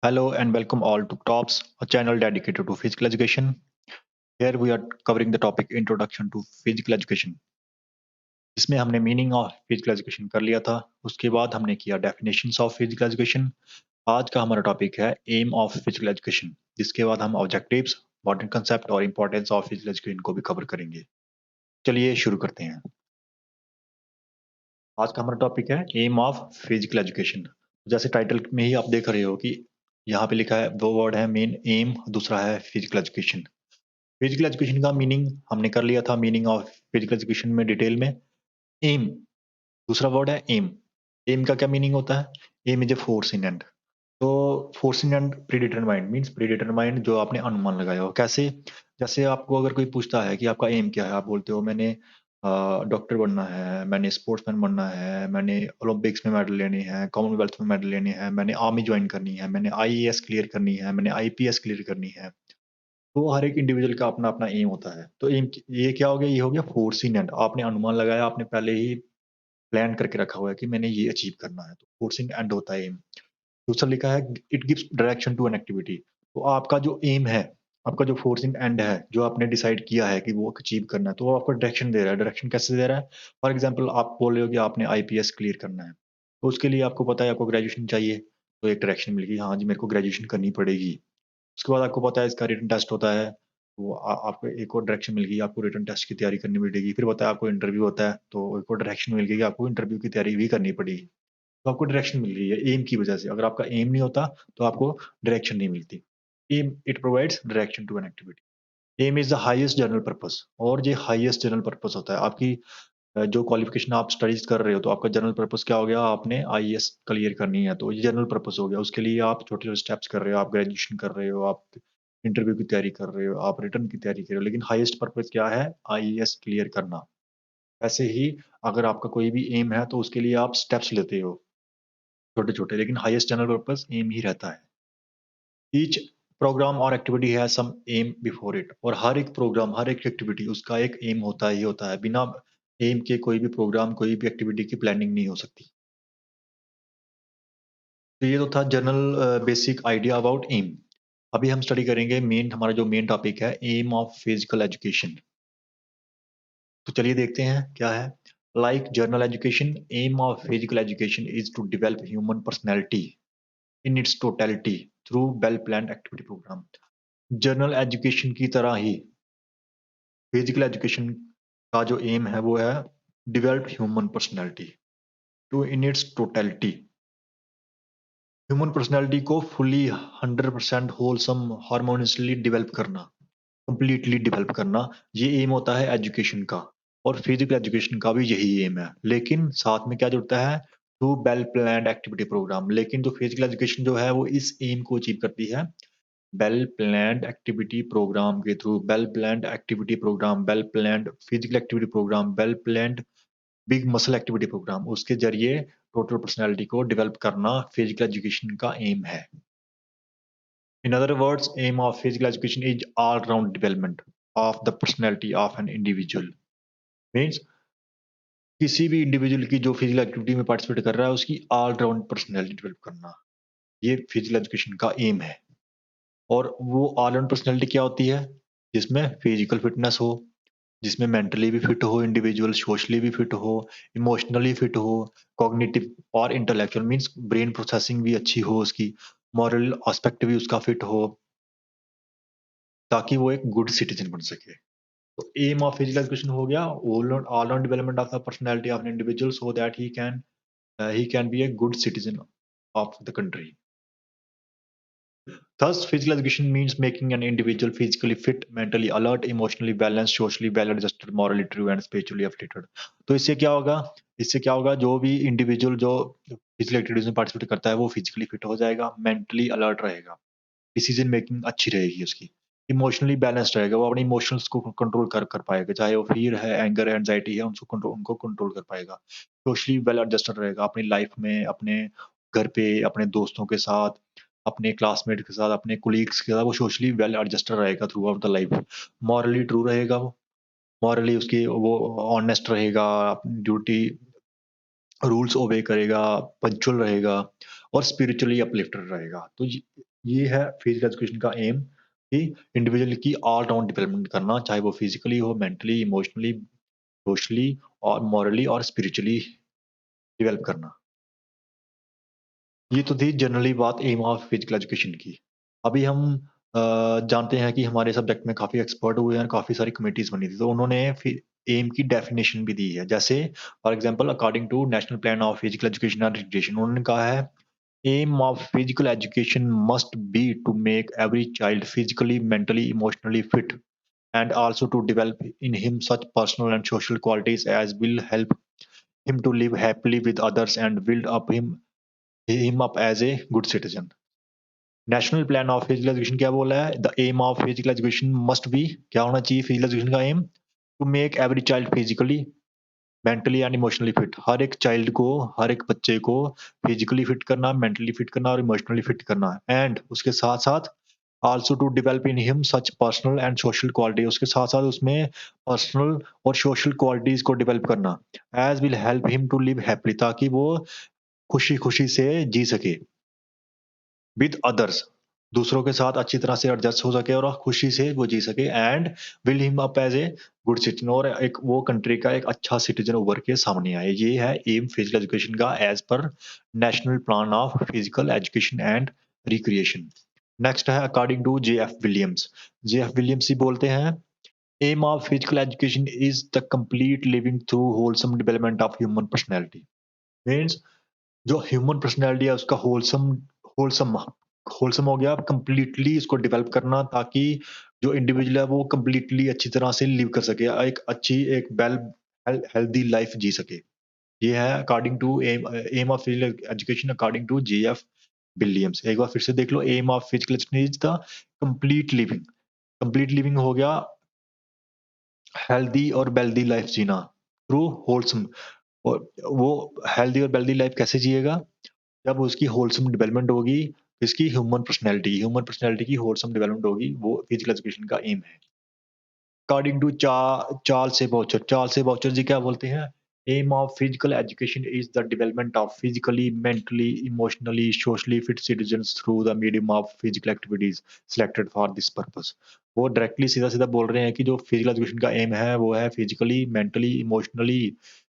Hello and welcome all to TOPS, a channel dedicated to physical education. Here we are covering the topic Introduction to Physical Education. इसमें हमने meaning of physical education कर लिया था, उसके बाद हमने किया डेफिनेशंस ऑफ फिजिकल एजुकेशन। आज का हमारा टॉपिक है एम ऑफ फिजिकल एजुकेशन, जिसके बाद हम ऑब्जेक्टिव्स, इंपॉर्टेंट कंसेप्ट और इंपॉर्टेंस ऑफ फिजिकल एजुकेशन को भी कवर करेंगे। चलिए शुरू करते हैं। आज का हमारा टॉपिक है एम ऑफ फिजिकल एजुकेशन। जैसे टाइटल में ही आप देख रहे हो कि यहाँ पे लिखा है, दो वर्ड है मेन, एम, दूसरा है फिजिकल एजुकेशन। फिजिकल एजुकेशन का मीनिंग हमने कर लिया था, मीनिंग ऑफ फिजिकल एजुकेशन में डिटेल में। एम, दूसरा वर्ड है एम। एम का क्या मीनिंग होता है? Aim is a foreseen end. तो foreseen end predetermined means predetermined, जो आपने अनुमान लगाया हो। कैसे? जैसे आपको अगर कोई पूछता है कि आपका एम क्या है, आप बोलते हो मैंने डॉक्टर बनना है, मैंने स्पोर्ट्समैन बनना है, मैंने ओलंपिक्स में मेडल लेने हैं, कॉमनवेल्थ में मेडल लेने हैं, मैंने आर्मी ज्वाइन करनी है, मैंने आईएएस क्लियर करनी है, मैंने आईपीएस क्लियर करनी है। तो हर एक इंडिविजुअल का अपना-अपना एम होता है। तो एम ये क्या हो गया? ये हो गया फोर्सिंग एंड। आपने अनुमान लगाया, आपने पहले ही प्लान करके रखा हुआ है कि मैंने ये अचीव करना है। तो फोर्सिंग एंड होता है एम। दूसरा लिखा है it gives direction to an activity. तो आपका जो एम है, आपका जो फोर्सिंग एंड है, जो आपने डिसाइड किया है कि वो अचीव करना है, तो वो आपको डायरेक्शन दे रहा है। डायरेक्शन कैसे दे रहा है? फॉर एग्जांपल आप बोल रहे हो कि आपने आईपीएस क्लियर करना है। तो उसके लिए आपको पता है आपको ग्रेजुएशन चाहिए। तो एक डायरेक्शन मिल गई, हाँ जी मेरे को ग्रेजुएशन करनी पड़ेगी। उसके बाद आपको पता है इसका रिटन टेस्ट होता है, वो आपको एक और डायरेक्शन मिल गई, आपको रिटन टेस्ट की तैयारी करनी पड़ेगी। फिर पता है आपको इंटरव्यू होता है, तो एक और डायरेक्शन मिल गई, आपको इंटरव्यू की तैयारी भी करनी पड़ेगी। तो आपको डायरेक्शन मिल रही है एम की वजह से। अगर आपका एम नहीं होता, तो आपको डायरेक्शन नहीं मिलती। Aim it provides direction to an activity. Aim is the highest general purpose, और ये हाईएस्ट जनरल पर्पस होता है। आपकी जो क्वालिफिकेशन आप स्टडीज़ कर रहे हो, तो आपका जनरल पर्पस क्या हो गया? आपने आईएएस क्लियर करनी है, तो ये जनरल पर्पस हो गया। उसके लिए आप छोटे-छोटे स्टेप्स कर रहे हो, आप ग्रेजुएशन कर रहे हो, आप इंटरव्यू की तैयारी कर रहे हो, आप रिटन की तैयारी कर रहे हो, लेकिन हाईएस्ट पर्पस क्या है? आईएएस क्लियर करना। ऐसे ही अगर आपका कोई भी एम है, तो उसके लिए आप स्टेप्स लेते हो छोटे-छोटे, लेकिन हाईएस्ट जनरल पर्पस एम ही रहता है। ईच प्रोग्राम और activity has some aim before it. और हर एक प्रोग्राम, हर एक एक्टिविटी, उसका एक एम होता ही होता है। बिना एम के कोई भी प्रोग्राम, कोई भी एक्टिविटी की प्लानिंग नहीं हो सकती। तो ये तो था general basic idea about aim. अभी हम स्टडी करेंगे मेन, हमारा जो मेन टॉपिक है, एम ऑफ फिजिकल एजुकेशन। तो चलिए देखते हैं क्या है। Like general education, aim of physical education is to develop human personality in its totality through well planned activity program. General education की तरह ही फिजिकल एजुकेशन का जो एम है, वो है develop human personality to in its totality. Human personality को fully 100% wholesome harmoniously develop करना, completely develop करना, ये एम होता है एजुकेशन का। और फिजिकल एजुकेशन का भी यही एम है, लेकिन साथ में क्या जुड़ता है? To well planned activity program. लेकिन जो फिजिकल एजुकेशन जो है, वो इस एम को अचीव करती है वेल प्लान्ड एक्टिविटी प्रोग्राम के through. Well planned activity program, well planned physical activity program, well planned big muscle activity program, उसके जरिए टोटल पर्सनैलिटी को डेवलप करना फिजिकल एजुकेशन का एम है। In other words, aim of physical education is all-round development of the personality of an individual. Means किसी भी individual की जो फिजिकल एक्टिविटी में पार्टिसिपेट कर रहा है, उसकी ऑल राउंड पर्सनैलिटी डेवलप करना, ये फिजिकल एजुकेशन का एम है। और वो ऑल राउंड पर्सनैलिटी क्या होती है? जिसमें फिजिकल फिटनेस हो, जिसमें मेंटली भी फिट हो इंडिविजुअल, सोशली भी फिट हो, इमोशनली फिट हो, कॉग्निटिव और इंटेलेक्चुअल मीन्स ब्रेन प्रोसेसिंग भी अच्छी हो उसकी, मॉरल एस्पेक्ट भी उसका फिट हो, ताकि वो एक गुड सिटीजन बन सके। तो एम ऑफ फिजिकल एजुकेशन हो गया all round development of the personality of an individual so that he can be A good citizen of the country. Thus, physical education means making an individual physically fit, mentally alert, emotionally balanced, socially well adjusted, morally true and spiritually uplifted। तो इससे क्या होगा? इससे क्या होगा? जो भी individual जो फिजिकल एक्टिविटीज में पार्टिसिपेट करता है, वो फिजिकली फिट हो जाएगा, मेंटली अलर्ट रहेगा, डिसीजन मेकिंग अच्छी रहेगी उसकी, इमोशनली बैलेंस्ड रहेगा, वो अपने इमोशंस को कंट्रोल कर पाएगा, चाहे वो फियर है, एंगर है, एंजाइटी है, उनको कंट्रोल कर पाएगा। सोशली वेल एडजस्टेड रहेगा अपनी लाइफ में, अपने घर पे, अपने दोस्तों के साथ, अपने क्लासमेट के साथ, अपने कोलीग्स के साथ वो सोशली वेल एडजस्टेड रहेगा through out the life. Morally true रहेगा वो, मॉरली उसकी वो ऑनेस्ट रहेगा, अपनी ड्यूटी रूल्स ओबे करेगा, पंक्चुअल रहेगा और स्पिरिचुअली अपलिफ्टेड रहेगा। तो ये है फिजिकल एजुकेशन का एम कि इंडिविजुअल की ऑल राउंड डेवलपमेंट करना, चाहे वो फिजिकली हो, मेंटली, इमोशनली, सोशली और मॉरली और स्पिरिचुअली डेवलप करना। ये तो थी जनरली बात एम ऑफ फिजिकल एजुकेशन की। अभी हम जानते हैं कि हमारे सब्जेक्ट में काफ़ी एक्सपर्ट हुए हैं, काफ़ी सारी कमिटीज़ बनी थी, तो उन्होंने फिर एम की डेफिनेशन भी दी है। जैसे for example according to national plan of physical education and recreation उन्होंने कहा है, aim of physical education must be to make every child physically, mentally, emotionally fit and also to develop in him such personal and social qualities as will help him to live happily with others and build up him up as a good citizen. National plan of physical education क्या बोला है? The aim of physical education must be, क्या होना चाहिए physical education का aim? To make every child physically, mentally and emotionally fit. हर एक child को, हर एक बच्चे को फिजिकली फिट करना, मेंटली फिट करना और इमोशनली फिट करना है। एंड उसके साथ साथ also to develop in him such personal and social quality, उसके साथ साथ उसमें पर्सनल और सोशल क्वालिटीज को डेवलप करना, as will help him to live happily, ताकि वो खुशी खुशी से जी सके विद अदर्स, दूसरों के साथ अच्छी तरह से एडजस्ट हो सके और खुशी से वो जी सके and build him up as a good citizen, और एक वो कंट्री का एक अच्छा सिटीजन उभर के सामने आए। ये है एम फिजिकल एजुकेशन का एज पर national plan of physical education and recreation. Next है according to J F Williams. J F Williams ही बोलते हैं, aim of physical education is the complete living through wholesome development of human personality. Means जो human personality है उसका wholesome wholesome wholesome हो गया, completely इसको डेवलप करना, ताकि जो इंडिविजुअल है वो कंप्लीटली अच्छी तरह से लिव कर सके, एक अच्छी एक वेल हेल्दी लाइफ जी सके। ये है according to aim of physical education according to GF Williams. एक बार फिर से देख लो, aim of physical education is the complete living. Complete living हो गया हेल्दी और वेल्दी लाइफ जीना थ्रू होलसम। और वो हेल्दी और वेल्दी लाइफ कैसे जिएगा? जब उसकी होलसम डेवलपमेंट होगी, इसकी ह्यूमन पर्सनैलिटी की होलसम डेवलपमेंट होगी, वो फिजिकल एजुकेशन का एम है। According to Charles A Boucher, Charles A Boucher ji क्या बोलते हैं? Aim of physical education is the development of physically, mentally, emotionally, socially fit citizens through the medium of physical activities selected for this purpose. वो directly सीधा सीधा बोल रहे हैं कि जो फिजिकल एजुकेशन का एम है वो है physically, mentally, emotionally,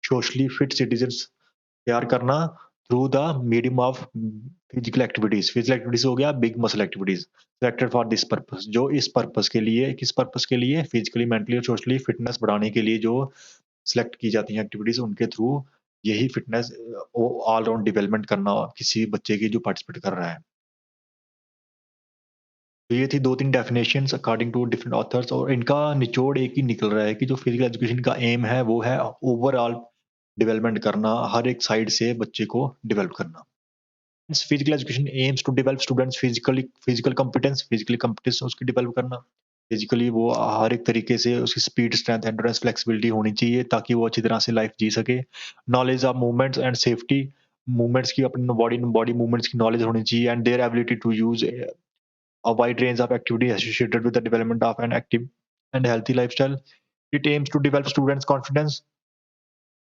socially fit citizens तैयार करना through the medium of physical activities. Physical activities हो गया big muscle activities selected for this purpose, जो इस पर्पस के लिए, किस पर्पस के लिए? फिजिकली, मेंटली और सोशली फिटनेस बढ़ाने के लिए जो सिलेक्ट की जाती हैं एक्टिविटीज, उनके थ्रू यही फिटनेस ऑल राउंड डेवलपमेंट करना किसी बच्चे की जो पार्टिसिपेट कर रहा है। तो ये थी 2-3 definitions according to different authors, और इनका निचोड़ एक ही निकल रहा है कि जो फिजिकल एजुकेशन का एम है वो है ओवरऑल डेवलपमेंट करना, हर एक साइड से बच्चे को डेवलप करना। Physical education aims to develop students physically competence उसकी डेवलप करना। फिजिकली वो हर एक तरीके से उसकी स्पीड, स्ट्रेंथ, एंड्योरेंस, फ्लेक्सिबिलिटी होनी चाहिए ताकि वो अच्छी तरह से लाइफ जी सके। Knowledge of movements and safety, movements की, अपनी बॉडी बॉडी मूवमेंट्स की नॉलेज होनी चाहिए and their ability to use a wide range of activities associated with the development of an active and healthy lifestyle. It aims to develop students' confidence.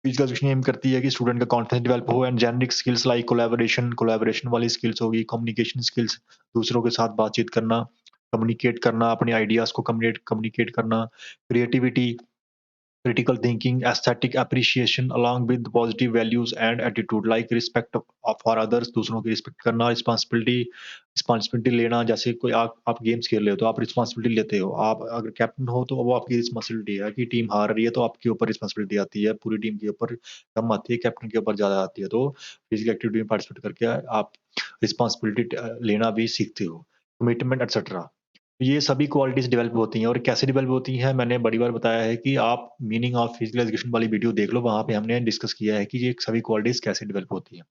Physical education aim करती है कि student का confidence develop हो and generic skills like collaboration वाली skills होगी, communication skills, दूसरों के साथ बातचीत करना, कम्युनिकेट करना, अपने आइडियाज को कम्युनिकेट करना, creativity, critical thinking, aesthetic appreciation along with positive values and attitude like respect for others, दूसरों की रिस्पेक्ट करना, रिस्पॉन्सिबिलिटी लेना। जैसे कोई आप गेम्स खेल रहे हो तो आप रिस्पॉन्सिबिलिटी लेते हो, आप अगर कैप्टन हो तो वो आपकी रिस्पॉन्सिबिलिटी है कि टीम हार रही है तो आपके ऊपर रिस्पॉन्सिबिलिटी आती है, पूरी टीम के ऊपर कम आती है, कैप्टन के ऊपर ज़्यादा आती है। तो फिजिकल एक्टिविटी में पार्टिसिपेट करके आप रिस्पॉन्सिबिलिटी लेना भी सीखते हो, कमिटमेंट एटसेट्रा। ये सभी क्वालिटीज़ डेवलप होती हैं, और कैसे डेवलप होती हैं मैंने बड़ी बार बताया है कि आप मीनिंग ऑफ फिजिकल एजुकेशन वाली वीडियो देख लो, वहाँ पे हमने डिस्कस किया है कि ये सभी क्वालिटीज़ कैसे डेवलप होती हैं।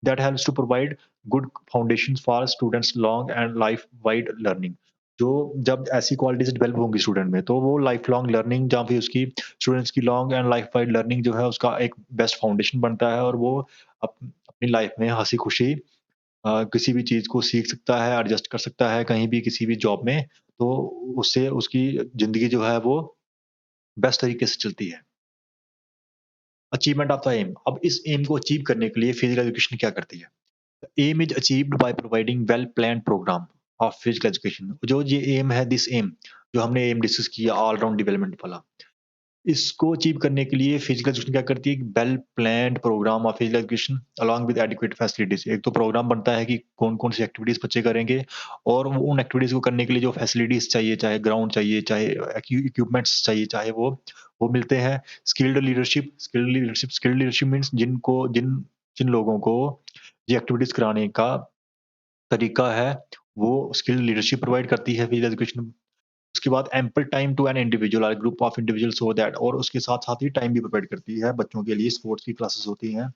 That helps to provide good foundations for students long and life wide learning. जो जब ऐसी क्वालिटीज़ डेवलप होंगी स्टूडेंट में, तो वो लाइफ लॉन्ग लर्निंग, जहाँ पे उसकी स्टूडेंट्स की long and life wide learning जो है उसका एक बेस्ट फाउंडेशन बनता है, और वो अपनी लाइफ में हँसी-खुशी किसी भी चीज़ को सीख सकता है, एडजस्ट कर सकता है कहीं भी किसी भी जॉब में, तो उससे उसकी ज़िंदगी जो है वो बेस्ट तरीके से चलती है। अचीवमेंट ऑफ द एम, अब इस एम को अचीव करने के लिए फिजिकल एजुकेशन क्या करती है? Aim is achieved by providing well planned program. Of physical education. जो ये एम है, दिस एम जो हमने एम डिस्कस किया ऑल राउंड डेवलपमेंट वाला, इसको अचीव करने के लिए फिजिकल एजुकेशन क्या करती है, well planned program of physical education along with adequate facilities. एक तो प्रोग्राम बनता है कि कौन कौन सी एक्टिविटीज बच्चे करेंगे, और वो उन एक्टिविटीज को करने के लिए जो फैसिलिटीज चाहिए, चाहे ग्राउंड चाहिए, चाहे इक्विपमेंट्स चाहिए, चाहे वो मिलते हैं। स्किल्ड लीडरशिप मीन्स जिन जिन लोगों को ये एक्टिविटीज कराने का तरीका है, वो स्किल्ड लीडरशिप प्रोवाइड करती है फिजिकल एजुकेशन। उसके बाद ample time to an individual और group of individual so that, और उसके साथ साथ ही टाइम भी प्रोवाइड करती है बच्चों के लिए। स्पोर्ट्स की क्लासेस होती हैं,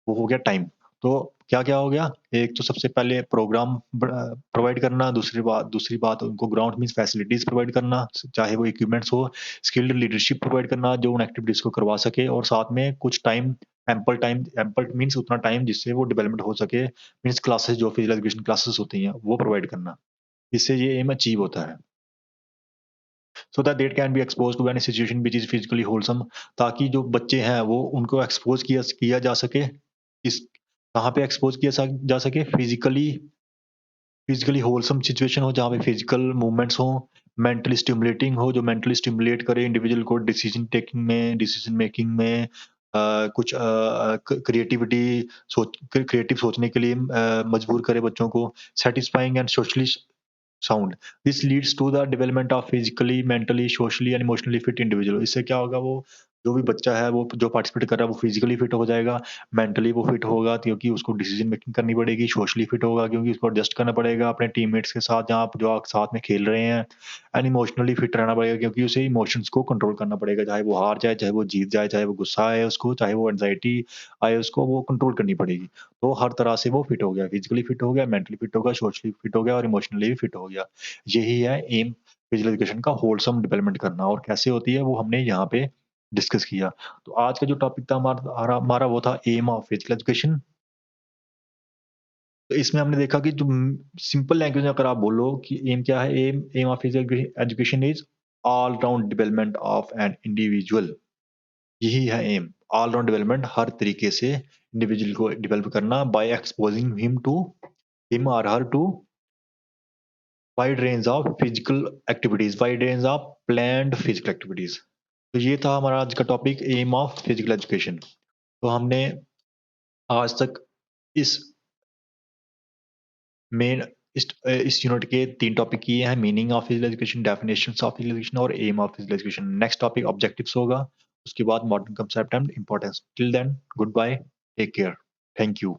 वो हो गया टाइम। तो क्या क्या हो गया, एक तो सबसे पहले प्रोग्राम प्रोवाइड करना, दूसरी बात उनको ग्राउंड मींस फैसिलिटीज प्रोवाइड करना, चाहे वो इक्विपमेंट्स हो। स्किल्ड लीडरशिप प्रोवाइड करना जो उन एक्टिविटीज को करवा सके, और साथ में कुछ टाइम, एम्पल मींस उतना टाइम जिससे वो डेवलपमेंट हो सके, मींस क्लासेस जो फिजिकल एजुकेशन क्लासेस होती हैं वो प्रोवाइड करना। इससे ये एम अचीव होता है। So that they can be expose to any situation which is physically wholesome, ताकि जो बच्चे हैं वो उनको एक्सपोज किया जा सके। इस कहाँ पे एक्सपोज जा सके, फिजिकली होलसम सिचुएशन हो जहाँ पे फिजिकल मूवमेंट्स हो, मेंटली स्टिमुलेटिंग हो जो मेंटली स्टिमुलेट करे इंडिविजुअल को डिसीजन मेकिंग में, कुछ क्रिएटिविटी क्रिएटिव सोचने के लिए मजबूर करे बच्चों को, satisfying and socially sound. This leads to the development of physically, mentally, socially and emotionally fit individual. इससे क्या होगा, वो जो भी बच्चा है वो जो पार्टिसिपेट कर रहा है वो फिजिकली फिट हो जाएगा, मेंटली वो फिट होगा क्योंकि उसको डिसीजन मेकिंग करनी पड़ेगी, सोशली फिट होगा क्योंकि उसको एडजस्ट करना पड़ेगा अपने टीममेट्स के साथ जहाँ जो आप साथ में खेल रहे हैं, एंड इमोशनली फिट रहना पड़ेगा क्योंकि उसे इमोशंस को कंट्रोल करना पड़ेगा, चाहे वो हार जाए, चाहे वो जीत जाए, चाहे वो गुस्सा आए उसको, चाहे वो एंजाइटी आए उसको, वो कंट्रोल करनी पड़ेगी। तो हर तरह से वो फिट हो गया, फिजिकली फिट हो गया, मेंटली फिट हो गया, सोशली फिट हो गया और इमोशनली भी फिट हो गया। यही है एम फिजिकल एजुकेशन का होलसम डेवलपमेंट करना, और कैसे होती है वो हमने यहाँ पे डिस्कस किया। तो आज का जो टॉपिक था हमारा वो था एम ऑफ फिजिकल एजुकेशन। तो इसमें हमने देखा कि जो सिंपल लैंग्वेज में अगर आप बोलो कि एम क्या है, aim aim of physical education is all round development of an individual. यही है एम, ऑल राउंड डेवलपमेंट, हर तरीके से इंडिविजुअल को डेवलप करना बाय एक्सपोजिंग हिम और हर to wide range of planned physical activities. तो ये था हमारा आज का topic, aim of physical education. तो हमने आज तक इस मेन इस यूनिट के 3 टॉपिक किए हैं, meaning of physical education, definitions of physical education और aim of physical education. Next topic objectives होगा, उसके बाद modern concept and importance. Till then goodbye, take care, thank you.